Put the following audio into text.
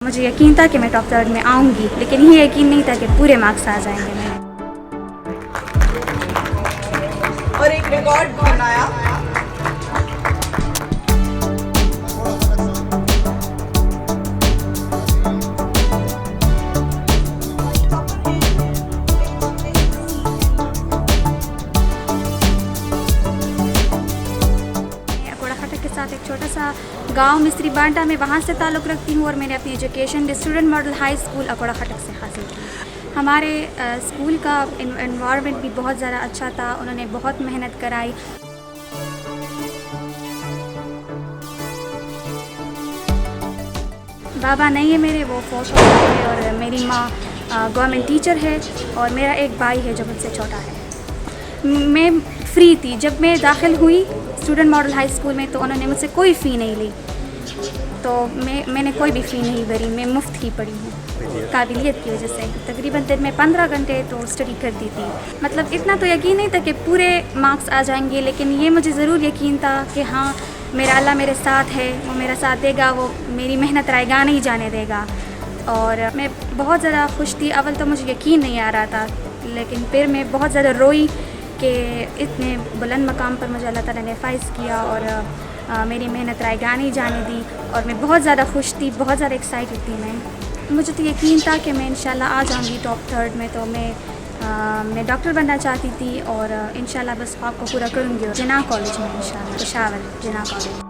मुझे यकीन था कि मैं टॉप 3 में आऊँगी, लेकिन ये यकीन नहीं था कि पूरे मार्क्स आ जाएंगे मेरे। और एक रिकॉर्ड बनाया। के साथ एक छोटा सा गांव मिस्त्री बांटा में वहाँ से ताल्लुक़ रखती हूँ और मैंने अपनी एजुकेशन भी student model high school Akora Khattak से हासिल की। हमारे स्कूल का एनवायरनमेंट भी बहुत ज़्यादा अच्छा था, उन्होंने बहुत मेहनत कराई। बाबा नहीं है मेरे, वो फौज है, और मेरी माँ गवर्नमेंट टीचर है और मेरा एक भाई है जो मुझसे छोटा है। मैं फ्री थी जब मैं दाखिल हुई स्टूडेंट मॉडल हाई स्कूल में, तो उन्होंने मुझसे कोई फ़ी नहीं ली, तो मैंने कोई भी फ़ी नहीं भरी, मैं मुफ्त ही पढ़ी हूँ काबिलियत की वजह से। तकरीबन दिन में 15 घंटे तो स्टडी करती थी। मतलब इतना तो यकीन नहीं था कि पूरे मार्क्स आ जाएंगे, लेकिन ये मुझे ज़रूर यकीन था कि हाँ मेरा अल्लाह मेरे साथ है, वो मेरा साथ देगा, वो मेरी मेहनत रायगा नहीं जाने देगा। और मैं बहुत ज़्यादा खुश थी। अव्वल तो मुझे यकीन नहीं आ रहा था, लेकिन फिर मैं बहुत ज़्यादा रोई कि इतने बुलंद मकाम पर मुझे अल्लाह ताला ने फ़ाइज़ किया और मेरी मेहनत रायगा नहीं जाने दी। और मैं बहुत ज़्यादा खुश थी, बहुत ज़्यादा एक्साइटेड थी। मुझे तो यकीन था कि मैं इंशाल्लाह आ जाऊंगी टॉप 3 में। तो मैं डॉक्टर बनना चाहती थी और इंशाल्लाह बस ख्वाब को पूरा करूंगी। जिन्ना कॉलेज में इंशाल्लाह, पेशावर जिन्ना कॉलेज।